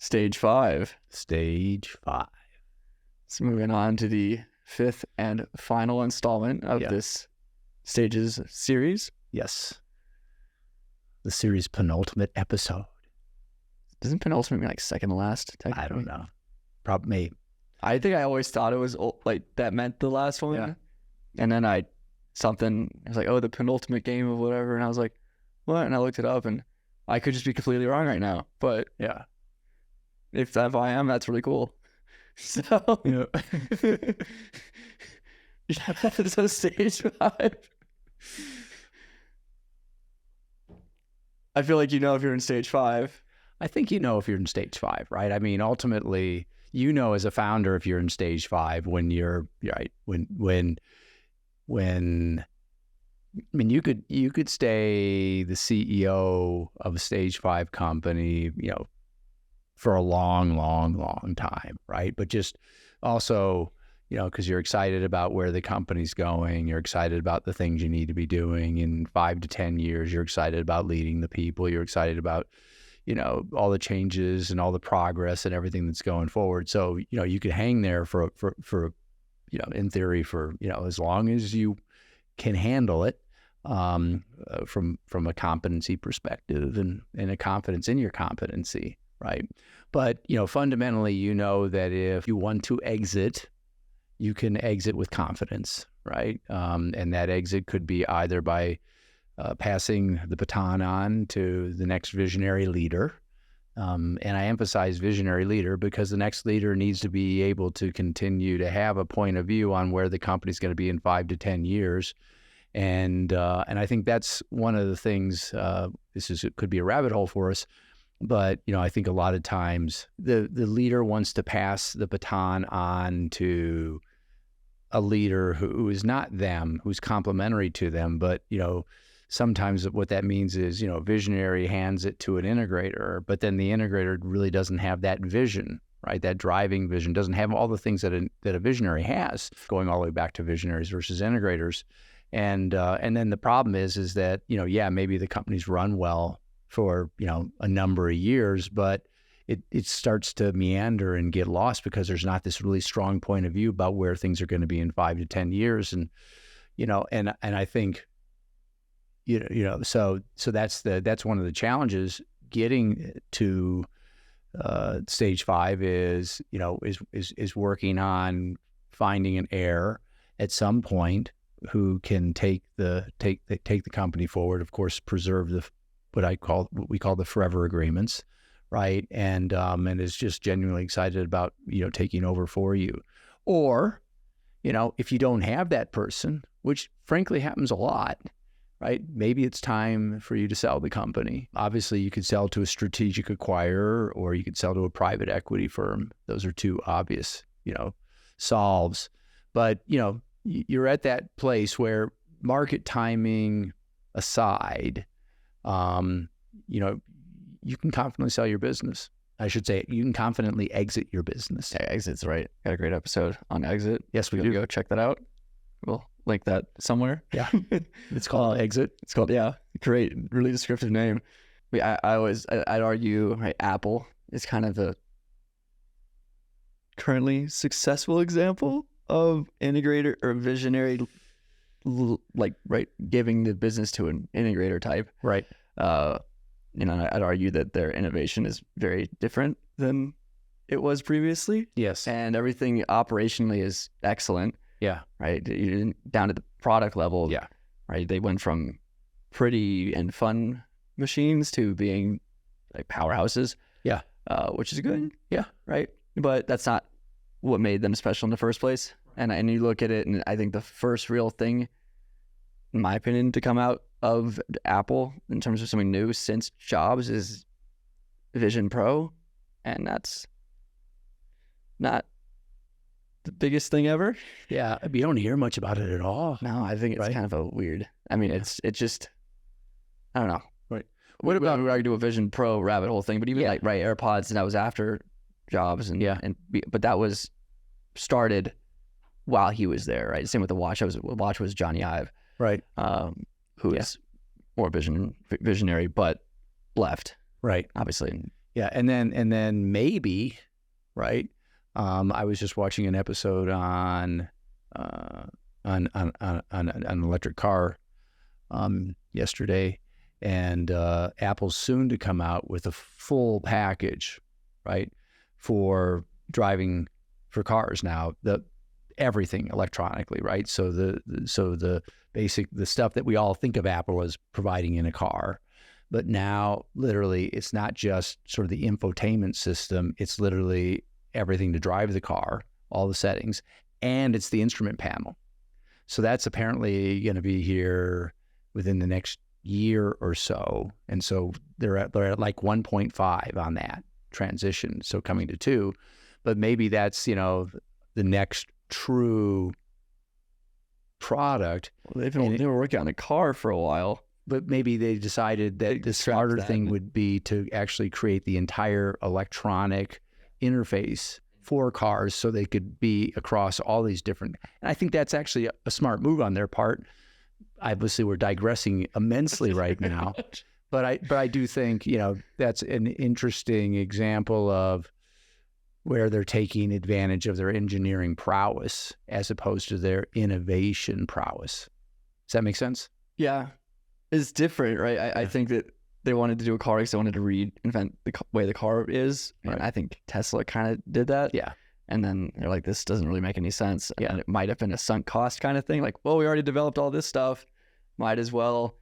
Stage 5. Stage 5. So moving on to the 5th and final installment of this Stages series. Yes. The series penultimate episode. Doesn't penultimate mean like second to last? I don't know. Probably. I think I always thought it was like that meant the last one. Yeah. And then I was like, oh, the penultimate game of whatever. And I was like, what? And I looked it up and I could just be completely wrong right now. But Yeah. if I am, that's really cool. So, so stage 5. I feel like if you're in stage 5. I think if you're in stage 5, right? I mean, ultimately, as a founder, if you're in stage 5, when you're right, when I mean, you could stay the CEO of a stage 5 company, for a long, long, long time, right? But just also, because you're excited about where the company's going, you're excited about the things you need to be doing in 5 to 10 years, you're excited about leading the people, you're excited about, all the changes and all the progress and everything that's going forward. So, you could hang there for in theory for, as long as you can handle it, from a competency perspective and a confidence in your competency, right? But, fundamentally, that if you want to exit, you can exit with confidence, right? And that exit could be either by passing the baton on to the next visionary leader. And I emphasize visionary leader because the next leader needs to be able to continue to have a point of view on where the company's going to be in 5 to 10 years. And I think that's one of the things, it could be a rabbit hole for us, but, I think a lot of times the leader wants to pass the baton on to a leader who is not them, who's complementary to them. But, sometimes what that means is, visionary hands it to an integrator, but then the integrator really doesn't have that vision, right? That driving vision, doesn't have all the things that a visionary has, going all the way back to visionaries versus integrators. And then the problem is that, maybe the company's run well for, a number of years, but it starts to meander and get lost because there's not this really strong point of view about where things are going to be in 5 to 10 years. And, and I think, so that's one of the challenges getting to stage 5 is working on finding an heir at some point who can take the company forward. Of course, preserve what we call the forever agreements, right? And is just genuinely excited about taking over for you. Or, if you don't have that person, which frankly happens a lot, right? Maybe it's time for you to sell the company. Obviously, you could sell to a strategic acquirer, or you could sell to a private equity firm. Those are two obvious, solves. But you're at that place where, market timing aside, you can confidently sell your business. I should say you can confidently exit your business. Yeah, exit's right. Got a great episode on exit. Yes, we do. Go check that out. We'll link that somewhere. Yeah. It's called Exit. It's called, great, really descriptive name. I'd argue, right, Apple is kind of the currently successful example of integrator or visionary, right, giving the business to an integrator type. Right. I'd argue that their innovation is very different than it was previously. Yes. And everything operationally is excellent. Yeah. Right. Down to the product level. Yeah. Right. They went from pretty and fun machines to being like powerhouses. Yeah. Which is good. Yeah. Right. But that's not what made them special in the first place. And you look at it, and I think the first real thing, in my opinion, to come out of Apple in terms of something new since Jobs is Vision Pro. And that's not the biggest thing ever. Yeah. You don't hear much about it at all. No, I think it's kind of a weird. I mean, it's just, I don't know. Right. What about I could do a Vision Pro rabbit hole thing, but even like AirPods, and that was after Jobs, but that was started while he was there, right? Same with the watch. Watch was Johnny Ive, right? Who is more visionary, but left, right? Obviously, Yeah, and then maybe, right? I was just watching an episode on an electric car yesterday, and Apple's soon to come out with a full package, right, for driving for cars now. Everything electronically, right? So the basic stuff that we all think of Apple as providing in a car. But now, literally, it's not just sort of the infotainment system. It's literally everything to drive the car, all the settings, and it's the instrument panel. So that's apparently going to be here within the next year or so. And so they're at like 1.5 on that transition. So coming to 2, but maybe that's, the next true product. Well, they were working on a car for a while. But maybe they decided that the smarter thing would be to actually create the entire electronic interface for cars so they could be across all these different. And I think that's actually a smart move on their part. Obviously, we're digressing immensely right now. But I do think, that's an interesting example of where they're taking advantage of their engineering prowess as opposed to their innovation prowess. Does that make sense? Yeah. It's different, right? I think that they wanted to do a car because they wanted to reinvent the way the car is. Right. And I think Tesla kind of did that. Yeah. And then they're like, this doesn't really make any sense. Yeah. And it might have been a sunk cost kind of thing. Like, well, we already developed all this stuff. Might as well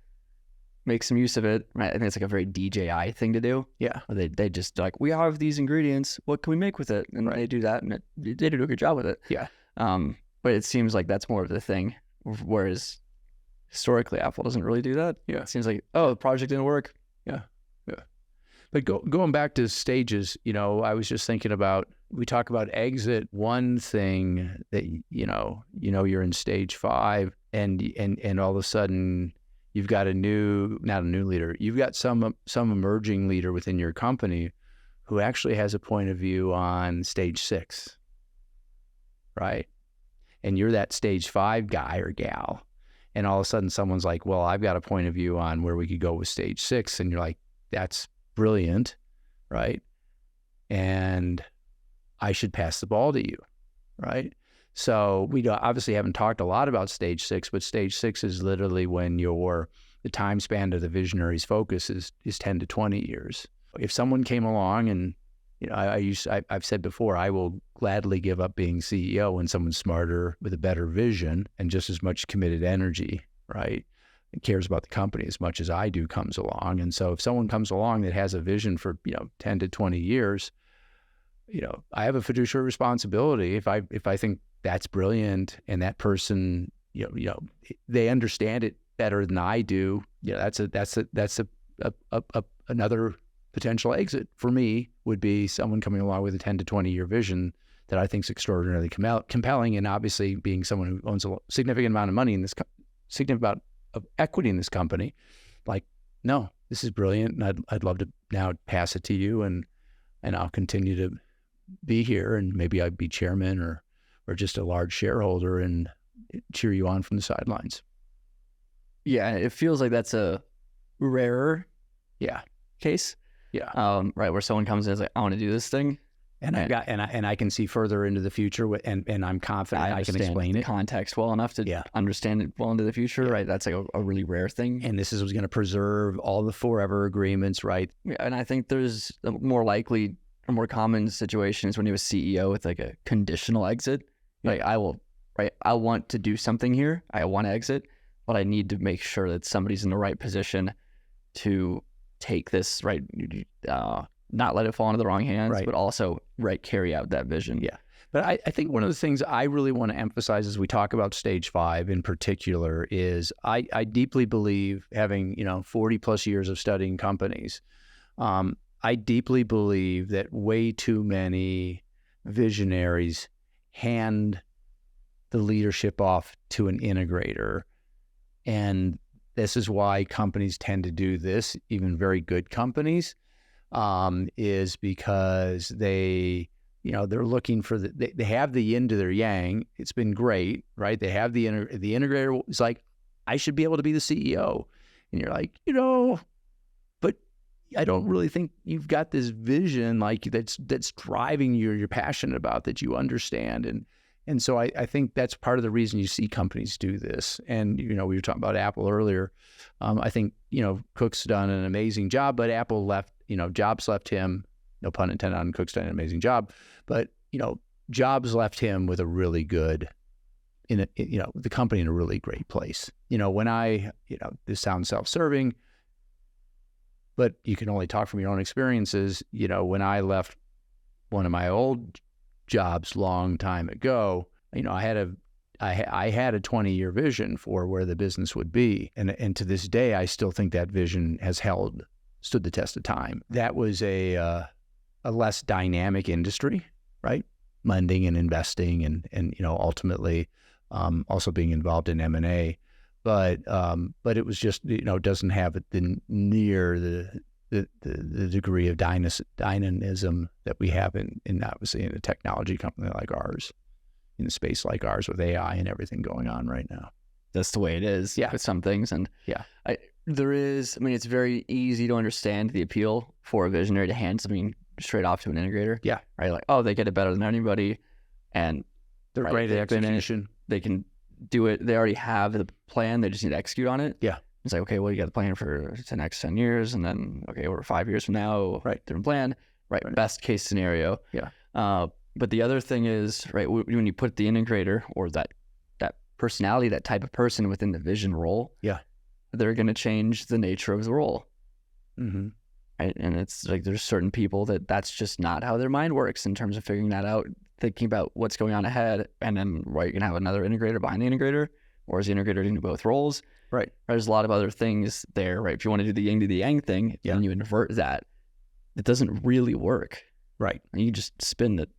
make some use of it. Right? I think it's like a very DJI thing to do. Yeah. They just like, we have these ingredients. What can we make with it? And they do that, and they do a good job with it. Yeah. But it seems like that's more of the thing. Whereas historically, Apple doesn't really do that. Yeah. It seems like, oh, the project didn't work. Yeah. Yeah. But going back to stages, I was just thinking about, we talk about exit. One thing that, you're in stage 5 and all of a sudden you've got not a new leader. You've got some emerging leader within your company who actually has a point of view on stage 6, right? And you're that stage 5 guy or gal. And all of a sudden someone's like, well, I've got a point of view on where we could go with stage 6. And you're like, that's brilliant, right? And I should pass the ball to you, right? So we obviously haven't talked a lot about stage 6, but stage 6 is literally when the time span of the visionary's focus is 10 to 20 years. If someone came along and, I've said before, I will gladly give up being CEO when someone's smarter with a better vision and just as much committed energy, right? And cares about the company as much as I do comes along. And so if someone comes along that has a vision for, 10 to 20 years, I have a fiduciary responsibility. If I think that's brilliant and that person, they understand it better than I do, that's another potential exit for me would be someone coming along with a 10 to 20 year vision that I think is extraordinarily compelling. And obviously being someone who owns a significant amount of money in this, significant amount of equity in this company, like, no, this is brilliant. And I'd love to now pass it to you and I'll continue to be here. And maybe I'd be chairman or just a large shareholder and cheer you on from the sidelines. Yeah. It feels like that's a rarer case. Yeah. Right. Where someone comes in and is like, I want to do this thing. And I can see further into the future and I'm confident I can explain it. Context well enough to understand it well into the future. Right. That's like a really rare thing. And this is what's going to preserve all the forever agreements. Right. Yeah, and I think there's a more likely or more common situations when you have a CEO with like a conditional exit. Like I want to do something here. I want to exit, but I need to make sure that somebody's in the right position to take this, right, not let it fall into the wrong hands, but also carry out that vision. Yeah. But I think one of the things I really want to emphasize as we talk about stage 5 in particular is I deeply believe, having 40 plus years of studying companies, I deeply believe that way too many visionaries hand the leadership off to an integrator. And this is why companies tend to do this, even very good companies, is because they're looking for they have the yin to their yang. It's been great, right? They have the integrator is like, I should be able to be the CEO. And you're like, but I don't really think you've got this vision like that's driving you, you're passionate about, that you understand. And so I think that's part of the reason you see companies do this. And, we were talking about Apple earlier. I think, Cook's done an amazing job, but Apple left, Jobs left him, no pun intended on Cook's done an amazing job, but, Jobs left him with a really good, the company in a really great place. When this sounds self-serving, but you can only talk from your own experiences. When I left one of my old jobs long time ago, I had a 20-year vision for where the business would be. And to this day, I still think that vision has stood the test of time. That was a less dynamic industry, right? Lending and investing and ultimately also being involved in M&A. But it was just, doesn't have near the degree of dynamism that we have in obviously in a technology company like ours, in a space like ours with AI and everything going on right now. That's the way it is with some things. And it's very easy to understand the appeal for a visionary to hand something straight off to an integrator. Yeah. Right. Like, oh, they get it better than anybody. And they're great at execution. They can do it. They already have the plan. They just need to execute on it. Yeah. It's like, okay, well, you got the plan for the next 10 years. And then, okay, we're 5 years from now. Right. Different plan. Right. Best case scenario. Yeah. But the other thing is, right, when you put the integrator or that personality, that type of person within the vision role, they're going to change the nature of the role. Mm-hmm. Right? And it's like there's certain people that's just not how their mind works in terms of figuring that out, thinking about what's going on ahead. And then, right, you can have another integrator behind the integrator, or is the integrator doing both roles? Right. There's a lot of other things there, right? If you want to do the yin to the yang thing, and you invert that, it doesn't really work. Right. And you just spin it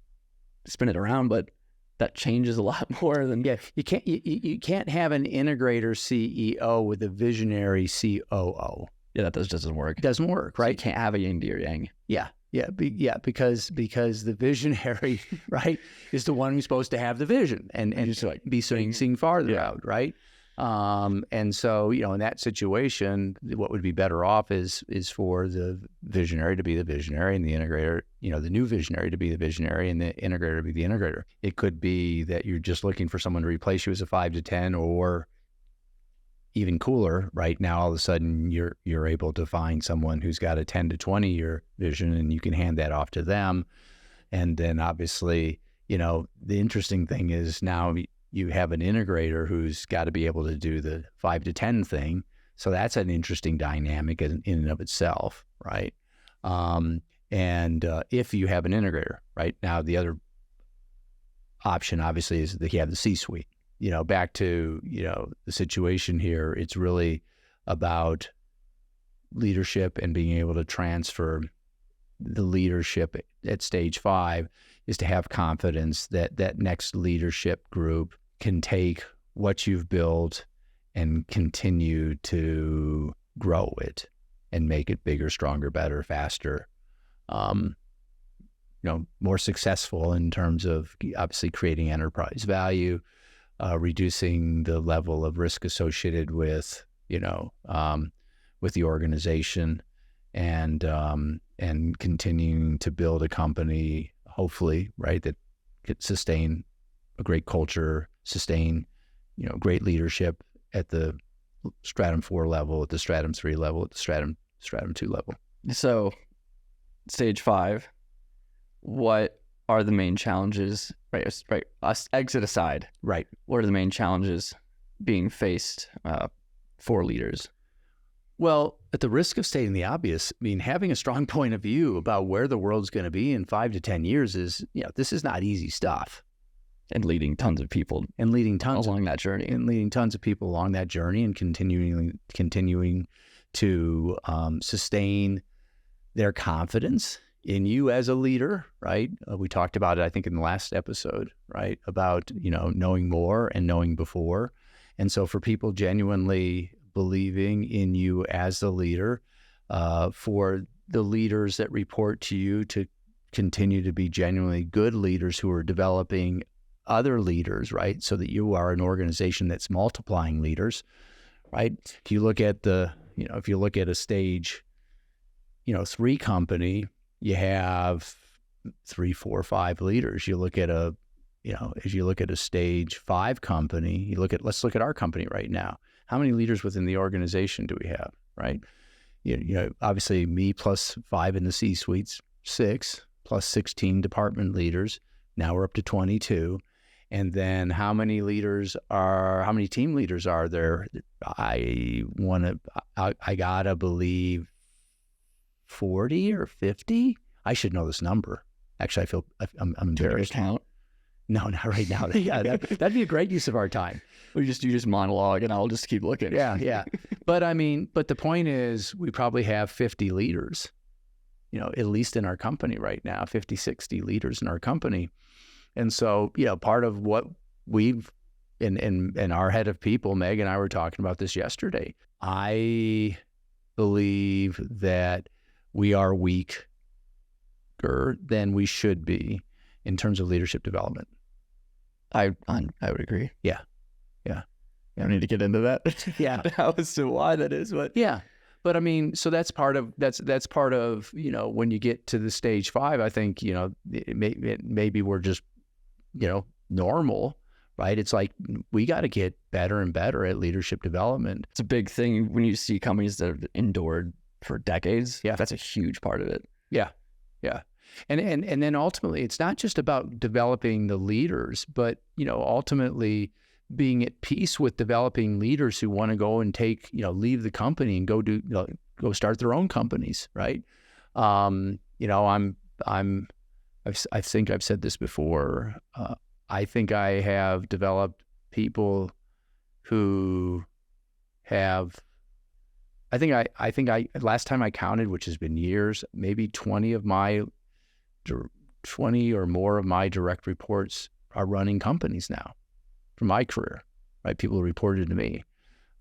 around, but that changes a lot more than you can't have an integrator CEO with a visionary COO. Yeah, that just doesn't work. It doesn't work, right? So you can't have a yin to your yang. Because the visionary, right, is the one who's supposed to have the vision and just like be seeing farther out, right? And so, in that situation, what would be better off is for the visionary to be the visionary and the integrator, the new visionary to be the visionary and the integrator to be the integrator. It could be that you're just looking for someone to replace you as a 5 to 10, or even cooler, right now, all of a sudden you're able to find someone who's got a 10 to 20 year vision, and you can hand that off to them. And then obviously, the interesting thing is now you have an integrator who's got to be able to do the 5 to 10 thing. So that's an interesting dynamic in and of itself, right? And if you have an integrator, right, now the other option obviously is that you have the C-suite. Back to, the situation here, it's really about leadership and being able to transfer the leadership at stage 5 is to have confidence that that next leadership group can take what you've built and continue to grow it and make it bigger, stronger, better, faster, more successful in terms of obviously creating enterprise value, reducing the level of risk associated with, with the organization, and continuing to build a company, hopefully, right, that could sustain a great culture, sustain, great leadership at the stratum 4 level, at the stratum 3 level, at the stratum 2 level. So, stage 5, what are the main challenges, right, us exit aside, right? What are the main challenges being faced for leaders? Well, at the risk of stating the obvious, having a strong point of view about where the world's going to be in 5 to 10 years is, this is not easy stuff. And leading tons of people along that journey. And leading tons of people along that journey and continuing to sustain their confidence in you as a leader, right? We talked about it, I think, in the last episode, right? About, knowing more and knowing before. And so for people genuinely believing in you as the leader, for the leaders that report to you to continue to be genuinely good leaders who are developing other leaders, right? So that you are an organization that's multiplying leaders, right? If you look at a stage 3 company, you have 3, 4, 5 leaders. You look at a, as you look at a stage 5 company, let's look at our company right now. How many leaders within the organization do we have, right? Obviously me plus 5 in the C-suites, 6 plus 16 department leaders. Now we're up to 22. And then how many team leaders are there? I gotta believe 40 or 50. I should know this number. Actually, I'm embarrassed. Count? No, not right now. Yeah, that'd be a great use of our time. You just monologue, and I'll just keep looking. Yeah. But the point is, we probably have 50 leaders, at least in our company right now, 50, 60 leaders in our company. And so, part of what we've, and our head of people, Meg and I were talking about this yesterday. I believe that we are weaker than we should be in terms of leadership development. I would agree. Yeah. I don't need to get into that. Yeah. As to why that is, but yeah. But so that's part of when you get to the stage 5, I think maybe we're just normal, right? It's like we got to get better and better at leadership development. It's a big thing when you see companies that have endured for decades. Yeah, that's a huge part of it. Yeah. And then ultimately, it's not just about developing the leaders, but ultimately being at peace with developing leaders who want to go and leave the company and go start their own companies, right? I think I've said this before. I think I have developed people who have. I think last time I counted, which has been years, maybe 20 or more of my direct reports are running companies now from my career, right? People who reported to me.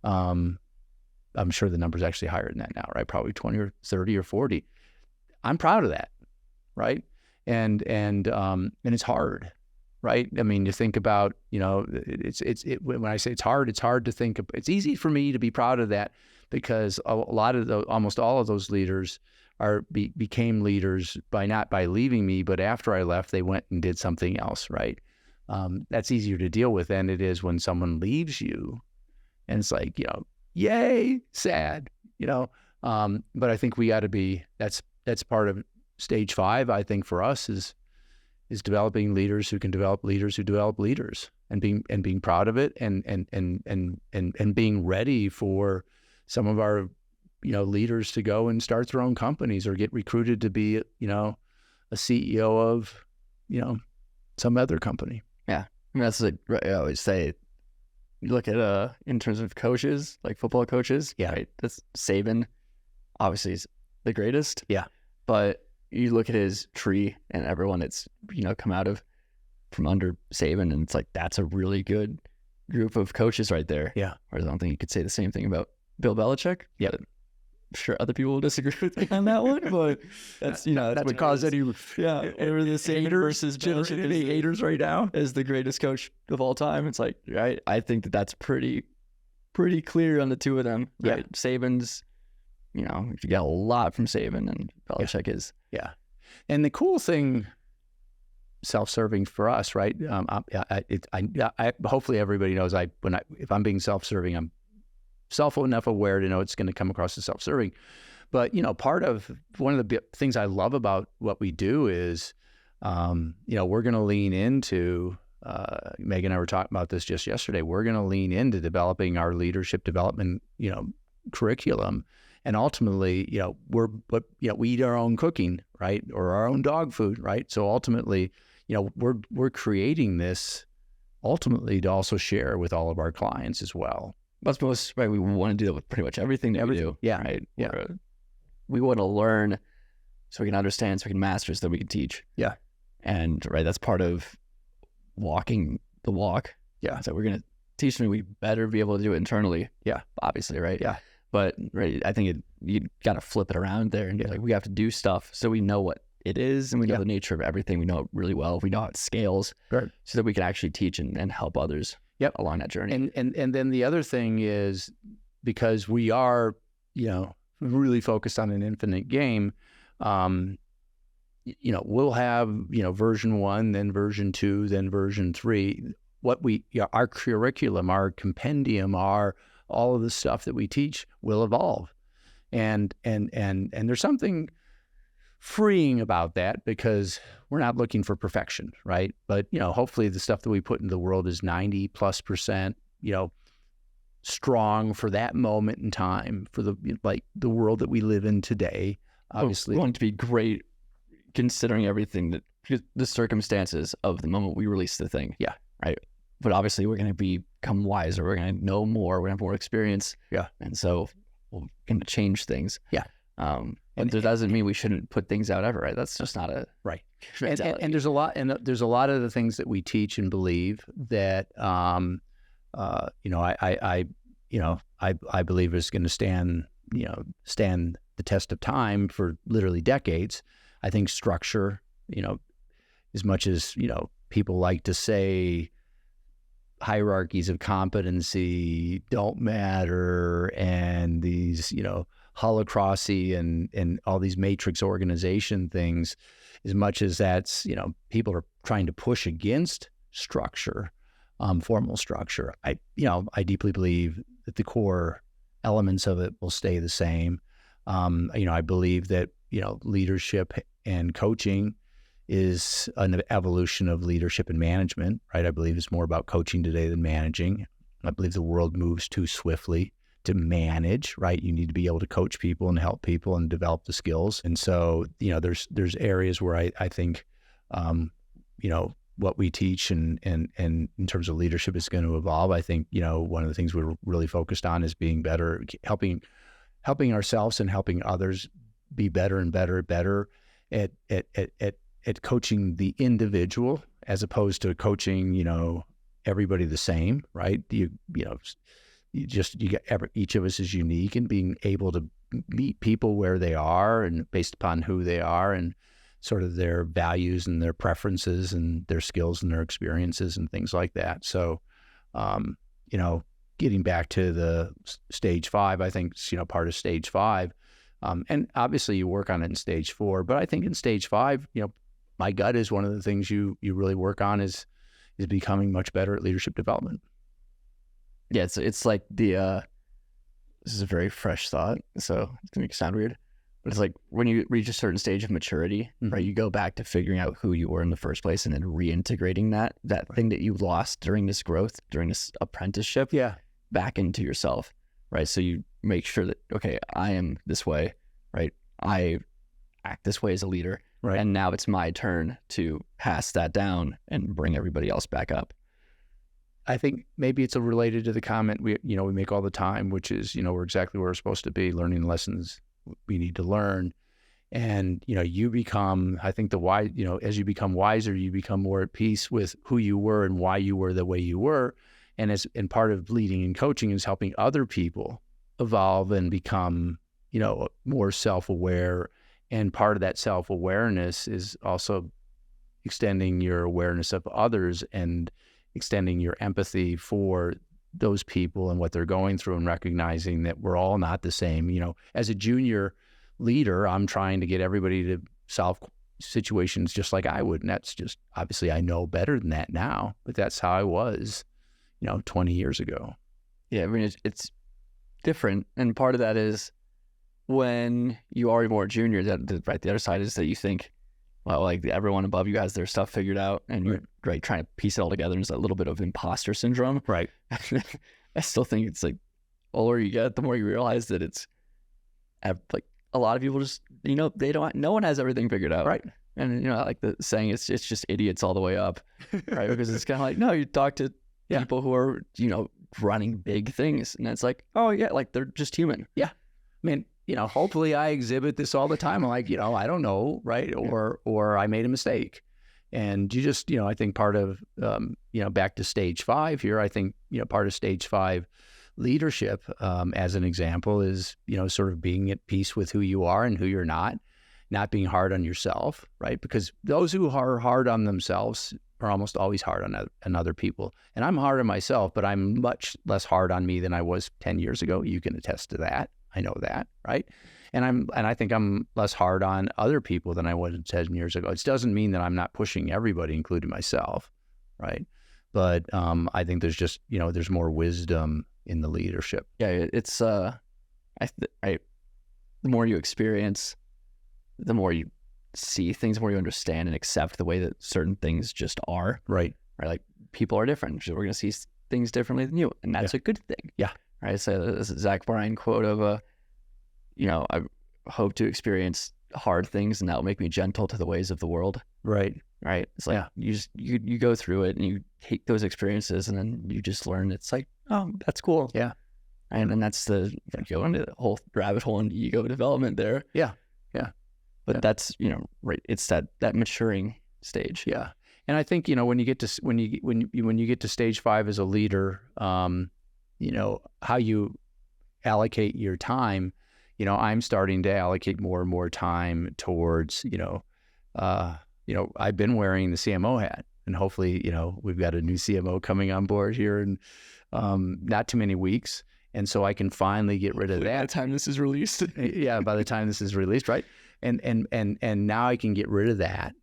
I'm sure the number's actually higher than that now, right? Probably 20 or 30 or 40. I'm proud of that, right? And it's hard, right? You think about, when I say it's hard to think of. It's easy for me to be proud of that because almost all of those leaders became leaders not by leaving me, but after I left, they went and did something else, right? That's easier to deal with than it is when someone leaves you, and it's like, yay, sad, But I think we got to be. That's part of stage 5. I think for us is developing leaders who can develop leaders who develop leaders, and being proud of it, and being ready for some of our leaders to go and start their own companies or get recruited to be a CEO of some other company. Yeah, that's like I always say. You look at in terms of coaches, like football coaches. Yeah, right? That's Saban. Obviously, he's the greatest. Yeah, but you look at his tree and everyone that's come out from under Saban, and it's like that's a really good group of coaches right there. Yeah, I don't think you could say the same thing about Bill Belichick. Yeah, I'm sure other people will disagree with me on that one, but that's that's what caused any over the same versus Belichick any haters right now as the greatest coach of all time. It's like, right, I think that's pretty clear on the two of them. Right? Yeah. Saban's, you get a lot from Saban, and Belichick is. Yeah, and the cool thing, self-serving for us, right? I hopefully everybody knows if I'm being self-serving, I'm enough aware to know it's going to come across as self-serving. But, part of one of the things I love about what we do is, we're going to lean into, Meg and I were talking about this just yesterday, we're going to lean into developing our leadership development, curriculum. And ultimately, we eat our own cooking, right? Or our own dog food, right? So ultimately, we're creating this ultimately to also share with all of our clients as well. That's most right. We want to do that with pretty much everything we do. Yeah. Right. Yeah. We want to learn so we can understand, so we can master, so that we can teach. Yeah. And right, that's part of walking the walk. Yeah. So we're going to teach them. We better be able to do it internally. Yeah. Obviously. Right. Yeah. But right, I think you got to flip it around there and be like, we have to do stuff so we know what it is and we know the nature of everything. We know it really well. We know how it scales, right, so that we can actually teach and help others. Yep. Along that journey. And then the other thing is, because we are, really focused on an infinite game, we'll have, version 1, then version 2, then version 3. Our curriculum, our compendium, all of the stuff that we teach will evolve. And there's something freeing about that, because we're not looking for perfection, right? But, hopefully the stuff that we put into the world is 90+%, strong for that moment in time, for the world that we live in today. Obviously, we want it to be great, considering everything that the circumstances of the moment we release the thing. Yeah. Right. But obviously we're going to become wiser. We're going to know more. We're going to have more experience. Yeah. And so we're going to change things. Yeah. And that doesn't mean we shouldn't put things out ever, right? That's just not a right. And there's a lot, of the things that we teach and believe that, I believe is going to stand the test of time for literally decades. I think structure, as much as, people like to say hierarchies of competency don't matter, and these, holacracy and all these matrix organization things, as much as that's, people are trying to push against structure, formal structure. I deeply believe that the core elements of it will stay the same. I believe that, leadership and coaching is an evolution of leadership and management, right? I believe it's more about coaching today than managing. I believe the world moves too swiftly to manage, right? You need to be able to coach people and help people and develop the skills. And so, there's areas where I think, what we teach and in terms of leadership is going to evolve. I think, one of the things we're really focused on is being better, helping ourselves and helping others be better and better at coaching the individual, as opposed to coaching, everybody the same, right? Each of us is unique, and being able to meet people where they are and based upon who they are and sort of their values and their preferences and their skills and their experiences and things like that. So, getting back to the stage 5, I think, part of stage 5, and obviously you work on it in stage 4, but I think in stage 5, my gut is one of the things you really work on is becoming much better at leadership development. Yeah. It's like this is a very fresh thought, so it's going to sound weird, but it's like when you reach a certain stage of maturity, Mm-hmm. right? You go back to figuring out who you were in the first place and then reintegrating that right. thing that you lost during this growth, during this apprenticeship, back into yourself, right? So you make sure that, okay, I am this way, right? I act this way as a leader, right? And now it's my turn to pass that down and bring everybody else back up. I think maybe it's related to the comment we make all the time, which is, we're exactly where we're supposed to be, learning the lessons we need to learn. And, you become, I think as you become wiser, you become more at peace with who you were and why you were the way you were. And part of leading and coaching is helping other people evolve and become, more self-aware. And part of that self-awareness is also extending your awareness of others and extending your empathy for those people and what they're going through, and recognizing that we're all not the same. As a junior leader, I'm trying to get everybody to solve situations just like I would. And that's just, obviously I know better than that now, but that's how I was, 20 years ago. Yeah. I mean, it's different. And part of that is when you are more junior, the other side is that you think, well, like everyone above you has their stuff figured out, and you're right trying to piece it all together. There's that little bit of imposter syndrome. Right. I still think it's like, the older you get, the more you realize that it's like a lot of people just, no one has everything figured out. Right. And, like the saying, it's just idiots all the way up. Right. Because it's kind of like, no, you talk to people who are, running big things, and it's like, oh yeah, like they're just human. Yeah. I mean, hopefully I exhibit this all the time. I'm like, I don't know, right? Or I made a mistake. And you just, I think part of, back to stage 5 here, I think, part of stage 5 leadership, as an example, is, sort of being at peace with who you are and who you're not being hard on yourself, right? Because those who are hard on themselves are almost always hard on other people. And I'm hard on myself, but I'm much less hard on me than I was 10 years ago. You can attest to that. I know that, right? And I think I'm less hard on other people than I was 10 years ago. It doesn't mean that I'm not pushing everybody, including myself, right? But I think there's just, there's more wisdom in the leadership. Yeah, it's the more you experience, the more you see things, the more you understand and accept the way that certain things just are. Right. Like people are different. So we're going to see things differently than you, and that's a good thing. Yeah. Right. So this is Zach Bryan quote of I hope to experience hard things, and that will make me gentle to the ways of the world. Right. Right. It's like you go through it and you take those experiences, and then you just learn. It's like, oh, that's cool. Yeah. And that's you go into the whole rabbit hole and ego development there. Yeah. Yeah. But that's, right. It's that maturing stage. Yeah. And I think, when you get to when you get to stage 5 as a leader, how you allocate your time, I'm starting to allocate more and more time towards, I've been wearing the CMO hat, and hopefully, we've got a new CMO coming on board here in not too many weeks. And so I can finally get rid of that. By the time this is released. Yeah, by the time this is released, right? And now I can get rid of that,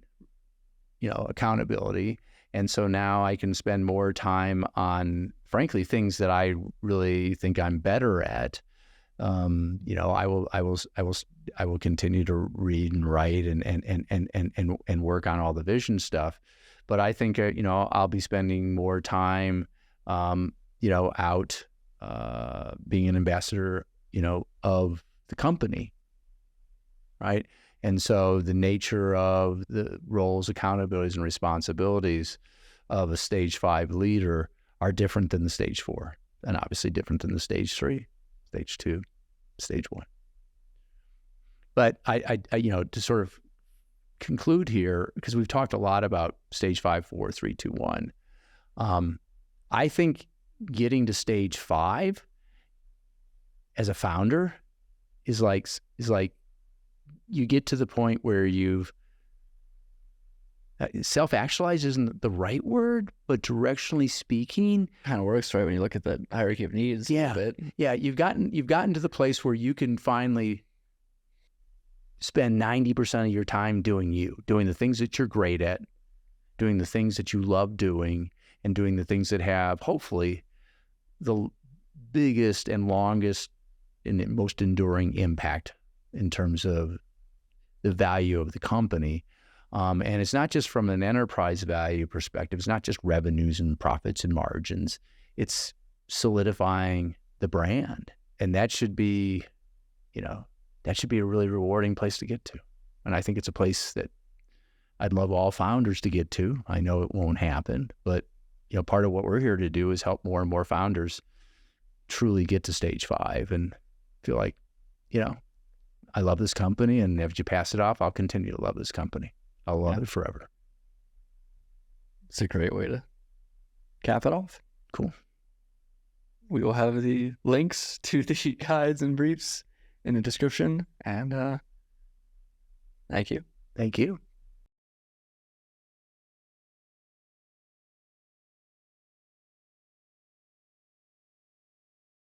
accountability. And so now I can spend more time on, frankly, things that I really think I'm better at. I will continue to read and write and work on all the vision stuff. But I think, I'll be spending more time, out being an ambassador, of the company. Right. And so the nature of the roles, accountabilities, and responsibilities of a stage 5 leader are different than the stage 4, and obviously different than the stage 3, stage 2, stage 1. But I to sort of conclude here, because we've talked a lot about stage 5, 4, 3, 2, 1. I think getting to stage 5 as a founder is like you get to the point where you've self-actualized isn't the right word, but directionally speaking, kind of works, right? When you look at the hierarchy of needs a little bit. Yeah. You've gotten to the place where you can finally spend 90% of your time doing the things that you're great at, doing the things that you love doing, and doing the things that have, hopefully, the biggest and longest and most enduring impact in terms of the value of the company. And it's not just from an enterprise value perspective. It's not just revenues and profits and margins. It's solidifying the brand. And that should be, a really rewarding place to get to. And I think it's a place that I'd love all founders to get to. I know it won't happen, but, part of what we're here to do is help more and more founders truly get to stage 5 and feel like, I love this company, and if you pass it off, I'll continue to love this company. I'll love it forever. It's a great way to cap it off. Cool. We will have the links to the guides and briefs in the description. And thank you. Thank you.